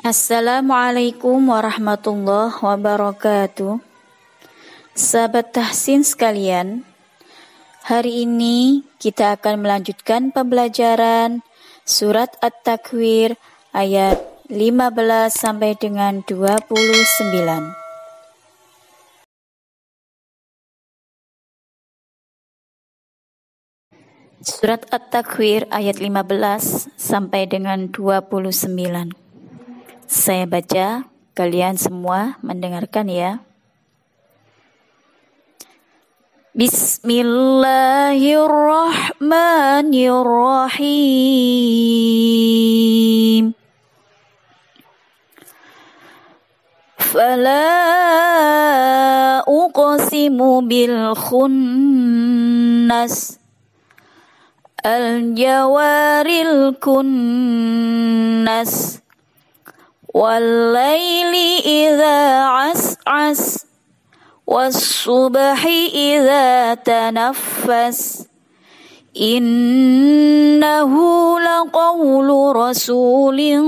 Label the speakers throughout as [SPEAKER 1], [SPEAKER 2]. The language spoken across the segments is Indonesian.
[SPEAKER 1] Assalamualaikum warahmatullahi wabarakatuh. Sahabat tahsin sekalian, hari ini kita akan melanjutkan pembelajaran surat At-Takwir ayat 15 sampai dengan 29. Surat At-Takwir ayat 15 sampai dengan 29. Saya baca, kalian semua mendengarkan ya. Bismillahirrahmanirrahim. Fala uqsimu bil khunnas al-jawaril kunnas wal-laili idza as'as was-subhi idza tanaffas innahu laqawlu rasulin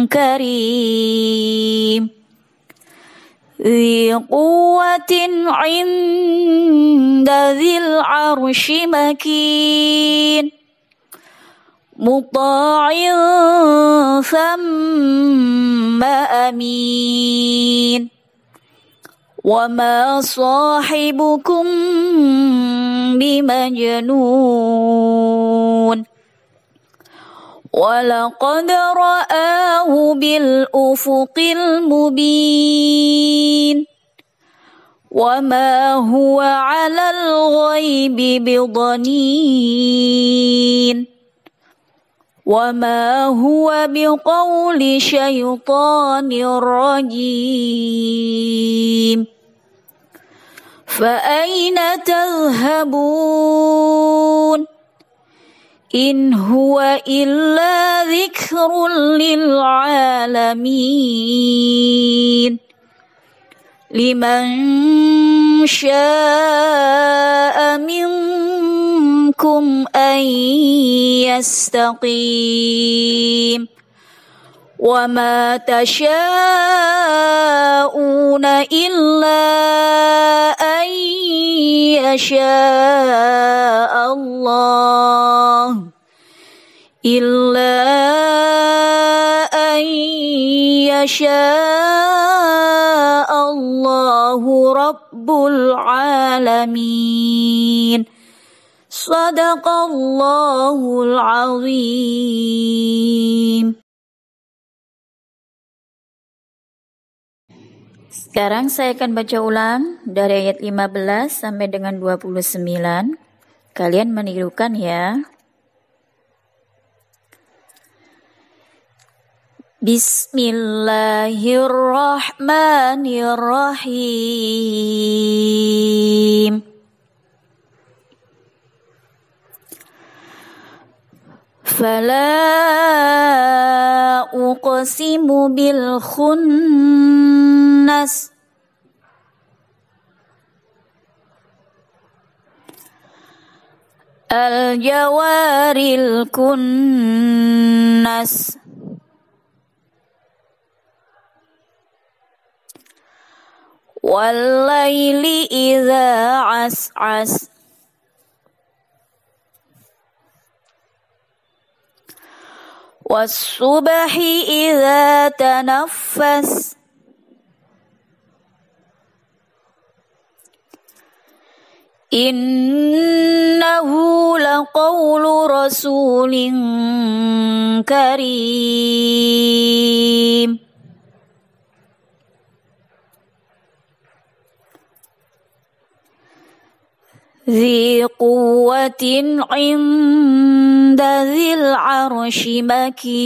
[SPEAKER 1] karim dzi quwwatin 'inda dzil 'arsyi makin muta'in thumma amin wa ma sahibukum bimajnun wa laqad ra'ahu bil ufuqil mubin wa ma huwa 'alal ghaibi bidanin وَمَا هُوَ بِقَوْلِ شَيْطَانٍ رَجِيمٍ فَأَيْنَ تَذْهَبُونَ إِنْ هُوَ إِلَّا ذِكْرٌ لِلْعَالَمِينَ لِمَنْ شَاءَ مِنْكُمْ أَنْ يَسْتَقِيمَ وَمَا تَشَاءُونَ إِلَّا أَنْ يَشَاءَ اللَّهُ إِلَّا أَنْ يَشَاءَ اللَّهُ رَبُّ الْعَالَمِينَ Sadaqallahul azim. Sekarang saya akan baca ulang dari ayat 15 sampai dengan 29. Kalian menirukan ya. Bismillahirrahmanirrahim. فلا أقسم بالخنس الجوار الكنس والليل إذا عسعس والصبح إذا تنفس إنه لقول رسول كريم ذي قوة عند ذي العرش مكين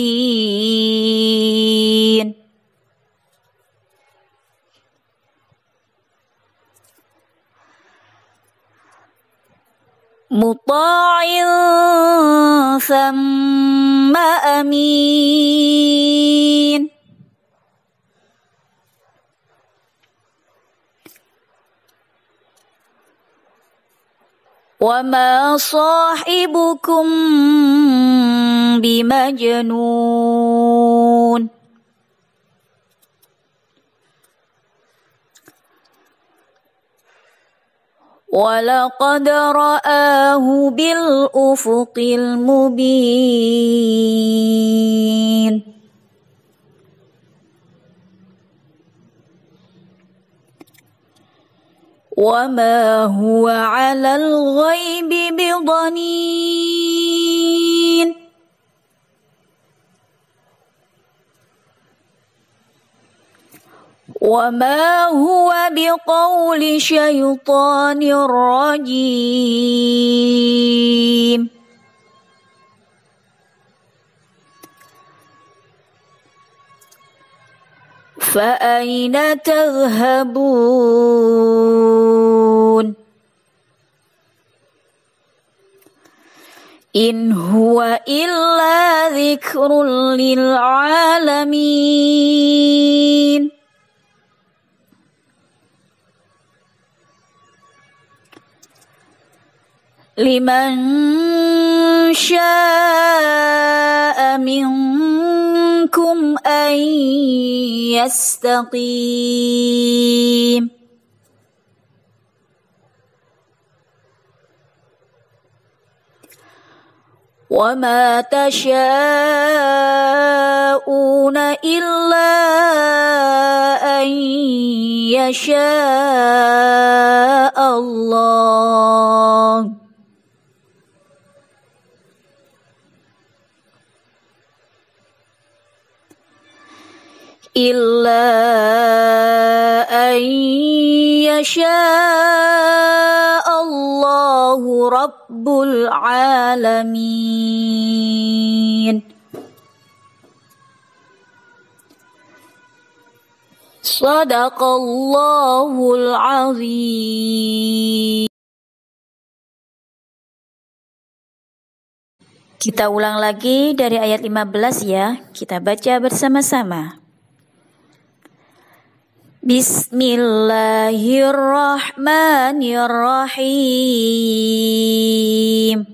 [SPEAKER 1] مطاع ثم أمين وما صاحبكم بمجنون وَلَقَدْ رَآهُ بِالْأُفُقِ الْمُبِينِ وَمَا هُوَ عَلَى الْغَيْبِ بِضَنِينٍ وَمَا هُوَ بِقَوْلِ شَيْطَانٍ رَجِيمٍ فَأَيْنَ تَذْهَبُونَ إِنْ هُوَ إِلَّا ذِكْرٌ لِلْعَالَمِينَ لِمَنْ شَاءَ مِنْكُمْ أَنْ يَسْتَقِيمَ وَمَا تَشَاءُونَ إِلَّا أَنْ يَشَاءَ اللَّهُ إِلَّا أَن يَشَاءَ اللَّهُ رَبُّ الْعَالَمِينَ صدق الله العظيم. Kita ulang lagi dari ayat 15 ya. Kita baca bersama-sama. Bismillahirrahmanirrahim.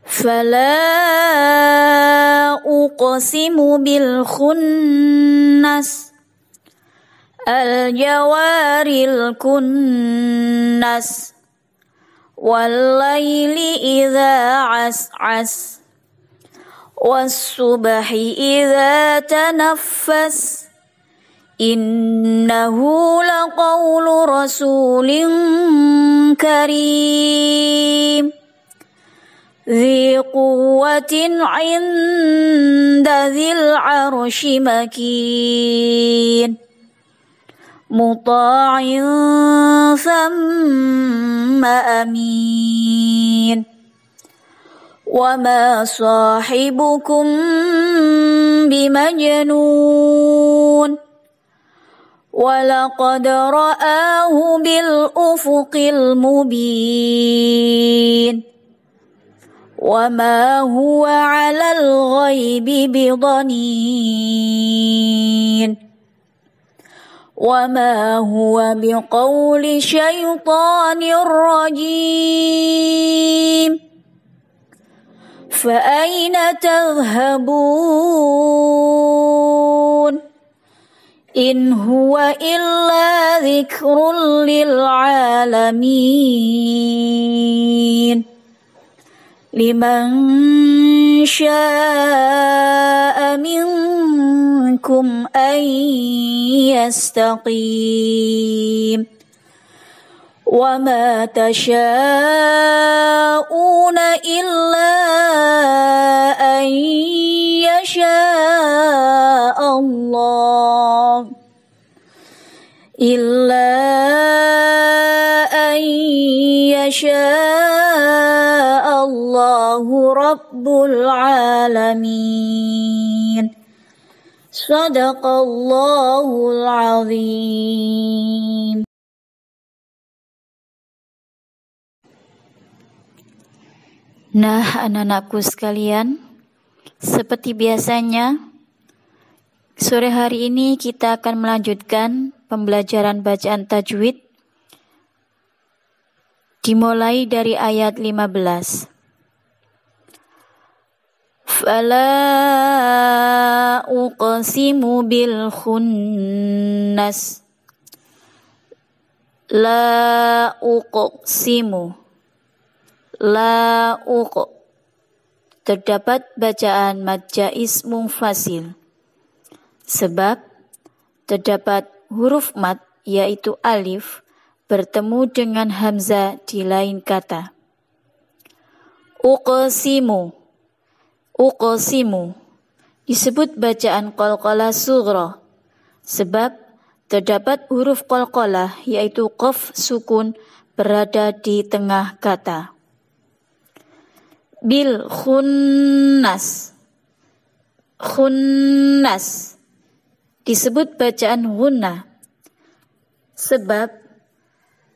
[SPEAKER 1] Fala uqsimu bil khunnas al-jawaril kunnas wal laili idza as'as was subhi idza tanaffas innahu laqawlu rasulin karim ذي قوة عند ذي العرش مكين مطاع ثم أمين وما صاحبكم بمجنون ولقد رآه بالأفق المبين وما هو على الغيب بضنين وما هو بقول شيطان رجيم فأين تذهبون إن هو إلا ذكر للعالمين لمن شاء منكم أن يستقيم وما تشاءون إلا أن يشاء الله إلا أن يشاء الله رب العالمين صدق الله العظيم. Nah, anak-anakku sekalian, seperti biasanya, sore hari ini kita akan melanjutkan pembelajaran bacaan tajwid dimulai dari ayat 15. Fala uqsimu bil khunnas La uqsimu. La uq. Terdapat bacaan mad jaiz munfasil. Sebab terdapat huruf mad yaitu alif bertemu dengan hamzah di lain kata. Uqsimu. Uqsimu disebut bacaan qalqalah sughra sebab terdapat huruf qalqalah yaitu qaf sukun berada di tengah kata. Bil khunnas. Khunnas disebut bacaan ghunna sebab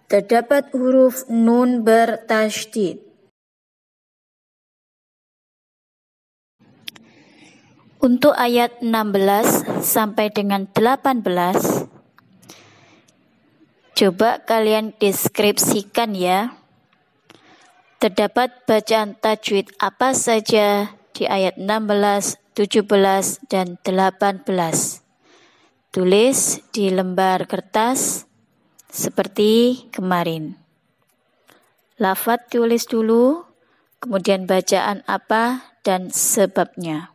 [SPEAKER 1] terdapat huruf nun bertasydid. Untuk ayat 16 sampai dengan 18, coba kalian deskripsikan ya. Terdapat bacaan tajwid apa saja di ayat 16, 17, dan 18. Tulis di lembar kertas seperti kemarin. Lafadz tulis dulu, kemudian bacaan apa dan sebabnya.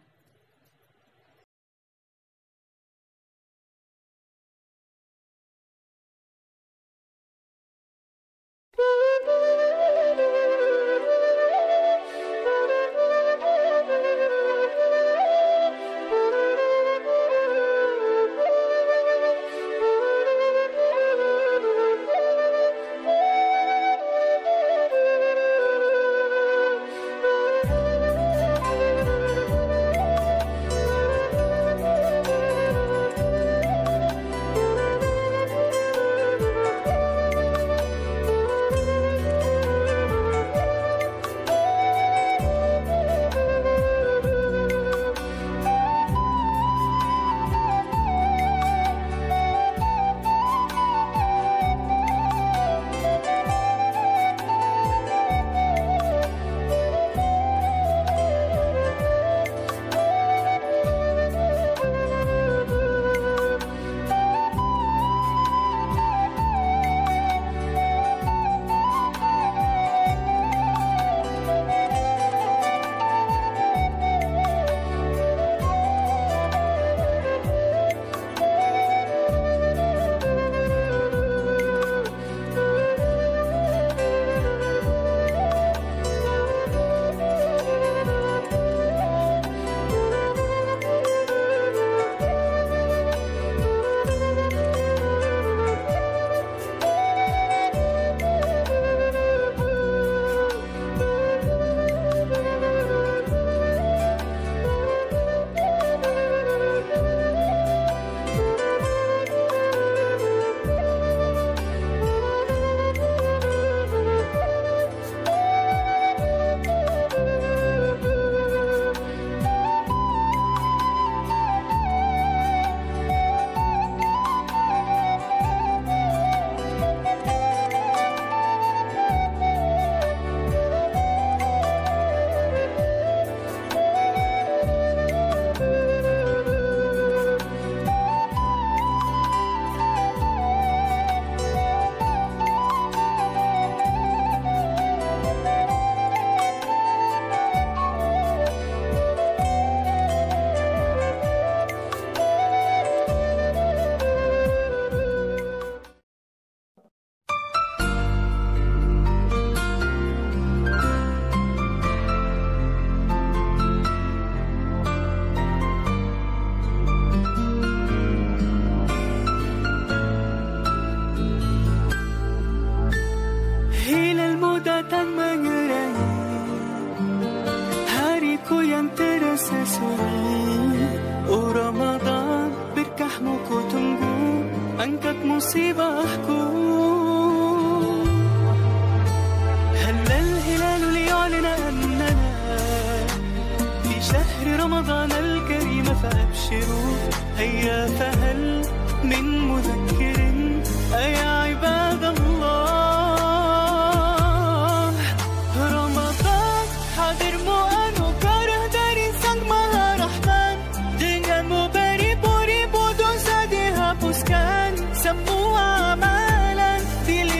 [SPEAKER 2] datang mengerangi hariku yang terasa sunyi. Oh Ramadan, berkahmu ku tunggu, angkat musibahku. هل الهلال ليعلن أننا في شهر رمضان الكريم فأبشروا هيا فهل من مذكر أيا عباد الله رمضان hadir mu'anu karah dari Sang Maha Rahman, denganmu beribu-ribu dosa dihapuskan, semua amalan dilihat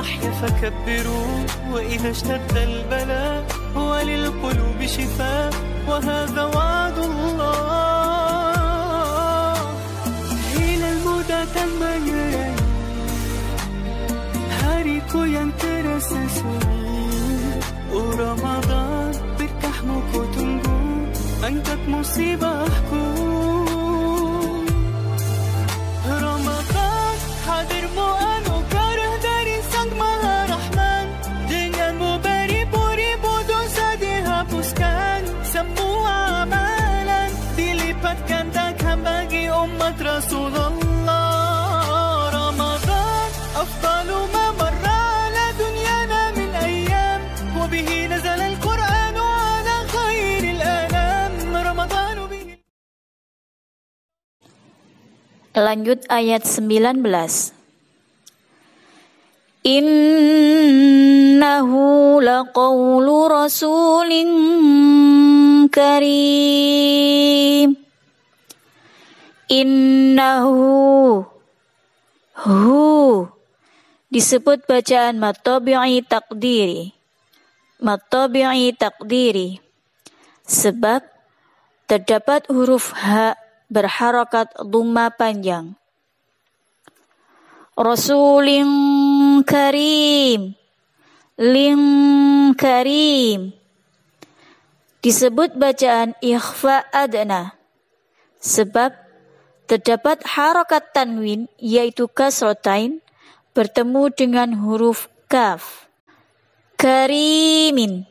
[SPEAKER 2] أحيا فكبروا وإذا اشتد البلاء وللقلوب شفاء وهذا وعد الله. Hilal muda tanpa hariku yang terasa sunyi. Oh Ramadan, berkahmu ku tunggu, angkat musibahku. Ramadan, hadirmu anugerah dari Sang Maha Rahman. Denganmu beribu-ribu dosa dihapuskan, semua amalan dilipat gandakan bagi umat Rasulullah. Ramadan, afdalu ma marra ala dunyana min ayyam, wa bihi nazala al-Qur'anu ala khairil anam. Ramadanu bihi.
[SPEAKER 1] Lanjut ayat 19. Innahu laqawlu rasulin karim. Innahu disebut bacaan matabi'i takdiri sebab terdapat huruf ha berharakat dhamma panjang. Rasulin karim, disebut bacaan ikhfa adna sebab terdapat harakat tanwin yaitu kasratain bertemu dengan huruf kaf. Karim,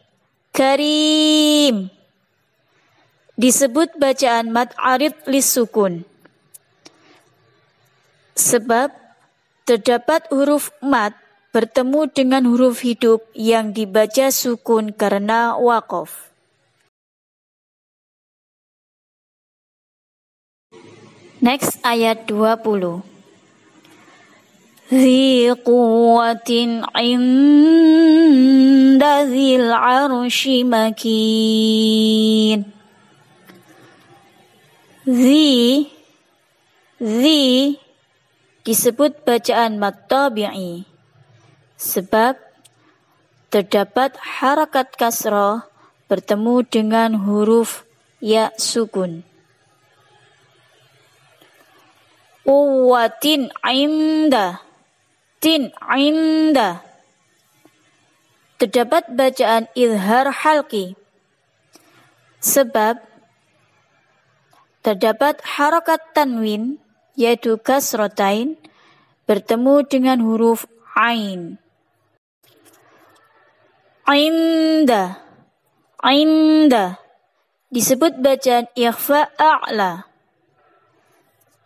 [SPEAKER 1] disebut bacaan mad arid lisukun sebab terdapat huruf mad bertemu dengan huruf hidup yang dibaca sukun karena waqaf. Next ayat 20. Dzi quwwatin 'inda dzil 'arsyi makin. Dzi disebut bacaan matabi'i sebab terdapat harakat kasrah bertemu dengan huruf ya sukun. Quwwatin 'inda, terdapat bacaan izhar halqi sebab terdapat harakat tanwin yaitu kasratain bertemu dengan huruf ain. Inda disebut bacaan ikhfa a'la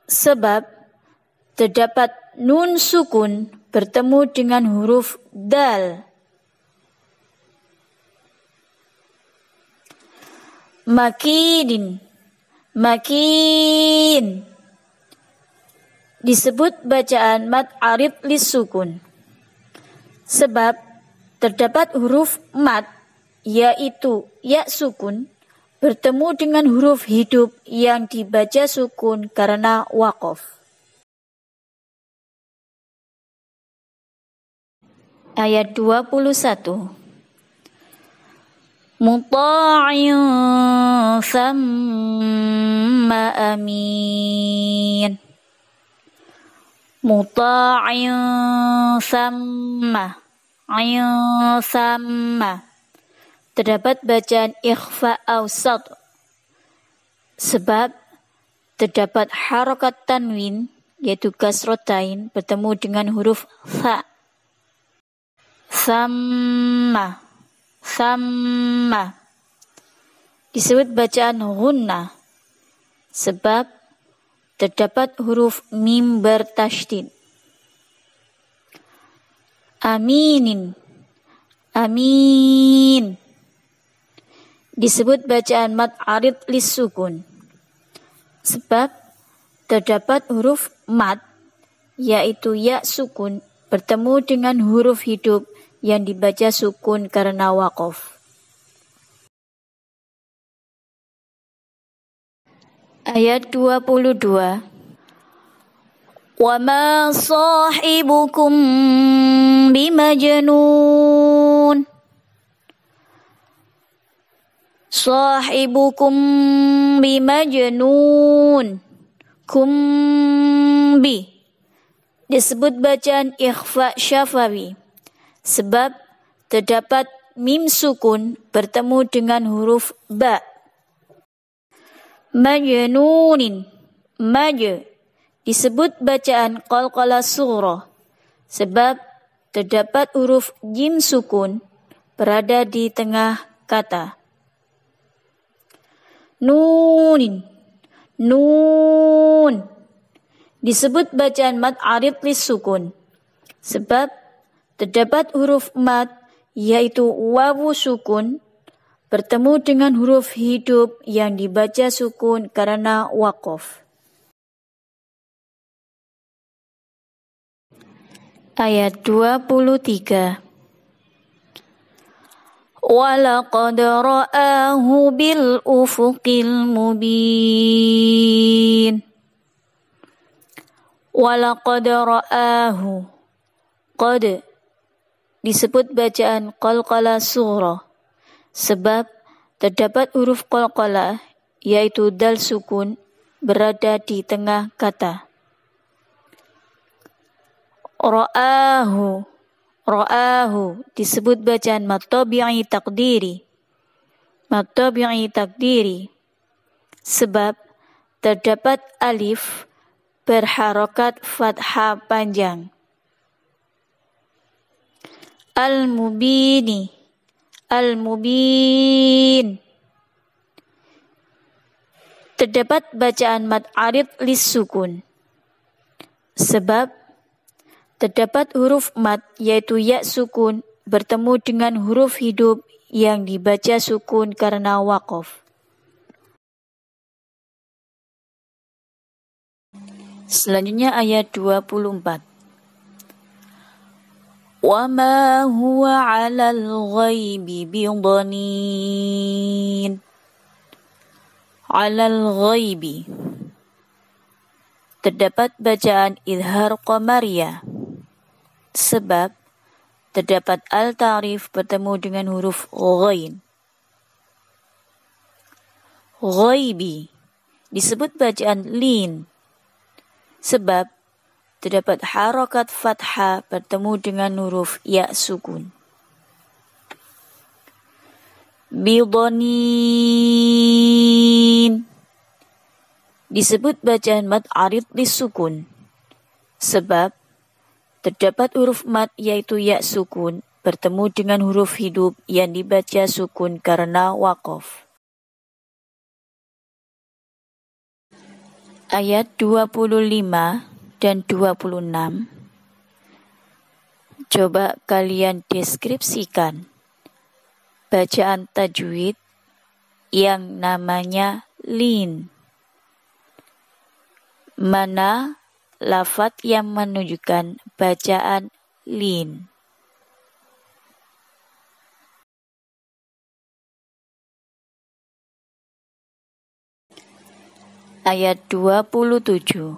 [SPEAKER 1] sebab terdapat nun sukun bertemu dengan huruf dal. Makin disebut bacaan mad arid lisukun sebab terdapat huruf mad yaitu ya sukun bertemu dengan huruf hidup yang dibaca sukun karena waqaf. Ayat 21. Muta'in thamma amin. Muta'in thamma. Terdapat bacaan ikhfa awsat sebab terdapat harakat tanwin yaitu kasratain bertemu dengan huruf tha. Thamma disebut bacaan ghunnah sebab terdapat huruf mim bertasydid. Amin disebut bacaan mad arid lisukun sebab terdapat huruf mad yaitu ya sukun bertemu dengan huruf hidup yang dibaca sukun karena waqaf. Ayat 22. وَمَا صَاحِبُكُمْ بِمَجْنُونٍ صَاحِبُكُمْ بِمَجْنُونٍ kumbi disebut bacaan ikhfa syafawi sebab terdapat mim sukun bertemu dengan huruf ba. Majnunin maj disebut bacaan qalqalah sughra sebab terdapat huruf jim sukun berada di tengah kata. Nunin nun disebut bacaan mad arid lis sukun sebab terdapat huruf mad yaitu wawu sukun bertemu dengan huruf hidup yang dibaca sukun karena waqaf. Ayat 23. وَلَقَدْ رَآهُ بِالْأُفُقِ الْمُبِينِ وَلَقَدْ رَآهُ qad disebut bacaan qalqalah sughra sebab terdapat huruf qalqalah yaitu dal sukun berada di tengah kata. Ra'ahu Ra'ahu disebut bacaan mad tabi'i takdiri sebab terdapat alif berharokat fathah panjang. Al-mubin terdapat bacaan mad arid lis sukun sebab terdapat huruf mad yaitu ya sukun bertemu dengan huruf hidup yang dibaca sukun karena waqaf. Selanjutnya ayat 24. وَمَا هُوَ عَلَى الْغَيْبِ بِضَنِينٍ عَلَى الْغَيْبِ terdapat bacaan idhar qamariyah sebab terdapat al-ta'rif bertemu dengan huruf ghain. Ghaibi disebut bacaan lin sebab terdapat harokat fathah bertemu dengan huruf ya sukun. Bidanin disebut bacaan mad arid lis sukun sebab terdapat huruf mad yaitu ya sukun bertemu dengan huruf hidup yang dibaca sukun karena waqaf. Ayat 25 dan 26. Coba kalian deskripsikan bacaan tajwid yang namanya lin. Mana lafaz yang menunjukkan bacaan lin? Ayat 27.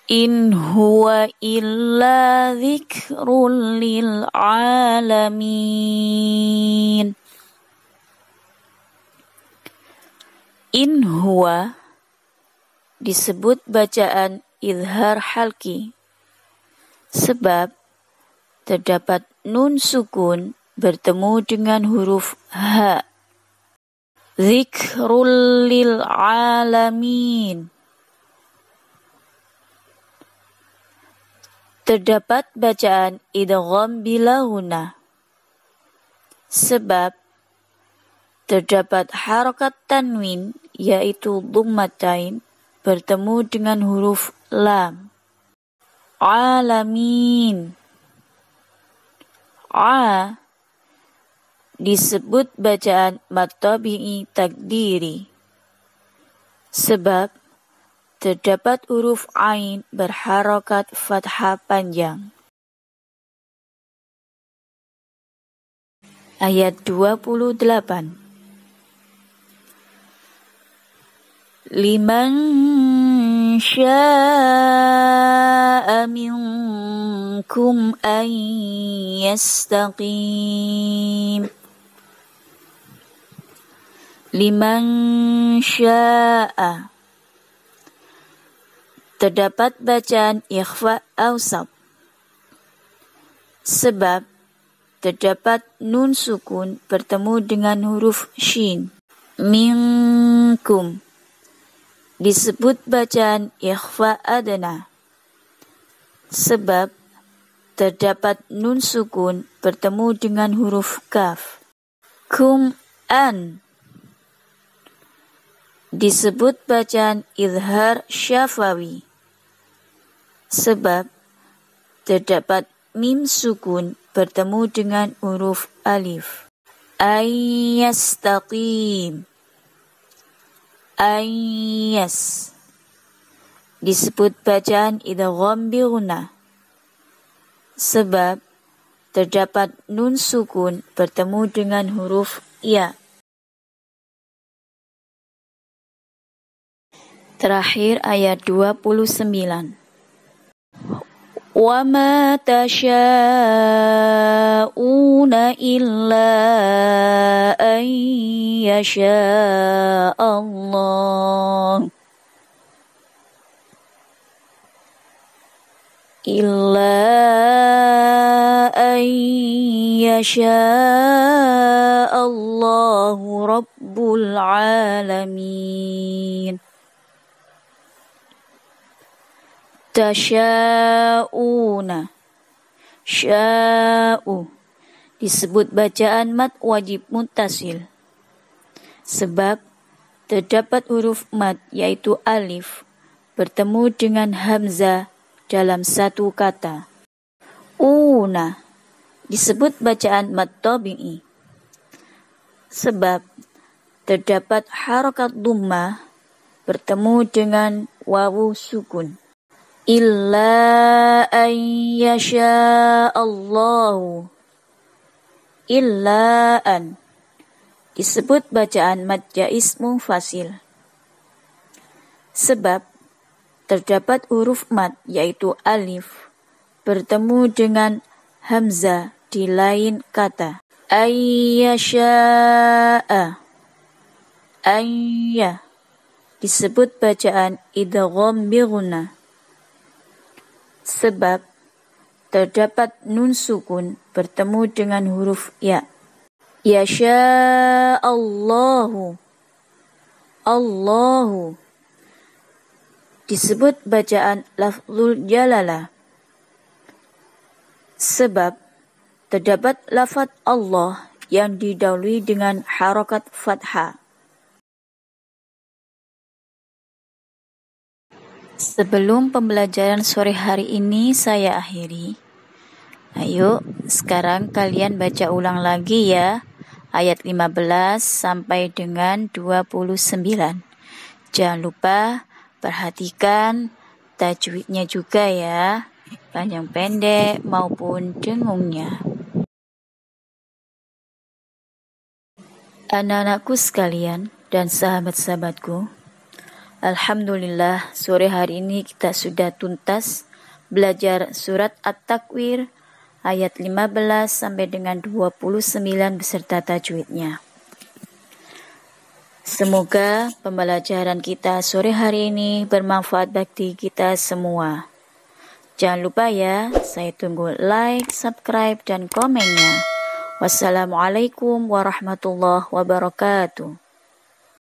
[SPEAKER 1] In huwa illa dzikrul lil alamin. In huwa disebut bacaan izhar halki sebab terdapat nun sukun bertemu dengan huruf ha. Dzikrul lil alamin. Terdapat bacaan idgham bila guna sebab terdapat harakat tanwin yaitu dhammatain bertemu dengan huruf lam. Alamin. A disebut bacaan mad tabi'i takdiri sebab terdapat huruf ain berharakat fathah panjang. Ayat 28. Liman syaa'a minkum an yastaqim. Liman syaa'a. Terdapat bacaan ikhfa awsat. Sebab terdapat nun sukun bertemu dengan huruf shin. Minkum. Disebut bacaan ikhfa adna. Sebab terdapat nun sukun bertemu dengan huruf kaf. Kum an. Disebut bacaan izhar syafawi. Sebab terdapat mim sukun bertemu dengan huruf alif. Ayyastaqim. Ayyas. Disebut bacaan idgham bi gunnah. Sebab terdapat nun sukun bertemu dengan huruf ya. Terakhir ayat 29. Wa ma tasha'una illa an yasha Allah. Illa an yasha Allahu Rabbul Alamin. Tasya'una. Sya'u. Disebut bacaan mad wajib muttasil. Sebab terdapat huruf mad yaitu alif bertemu dengan hamzah dalam satu kata. Una. Disebut bacaan mad tabi'i. Sebab terdapat harakat dhammah bertemu dengan wawu sukun. Illa an yasha Allahu. Illa an. Disebut bacaan mad jaiz munfasil. Sebab terdapat huruf mad yaitu alif bertemu dengan hamzah di lain kata. Ayyasha'a. Ayya. Disebut bacaan idgham bi gunnah. Sebab terdapat nun sukun bertemu dengan huruf ya. Yasha Allahu. Allahu. Disebut bacaan lafzul jalalah. Sebab terdapat lafaz Allah yang didahului dengan harakat fathah. Sebelum pembelajaran sore hari ini saya akhiri. Ayo, sekarang kalian baca ulang lagi ya. Ayat 15 sampai dengan 29. Jangan lupa perhatikan tajwidnya juga ya. Panjang pendek maupun dengungnya. Anak-anakku sekalian dan sahabat-sahabatku, alhamdulillah sore hari ini kita sudah tuntas belajar surat At-Takwir ayat 15 sampai dengan 29 beserta tajwidnya. Semoga pembelajaran kita sore hari ini bermanfaat bagi kita semua. Jangan lupa ya, saya tunggu like, subscribe, dan komennya. Wassalamualaikum warahmatullahi wabarakatuh.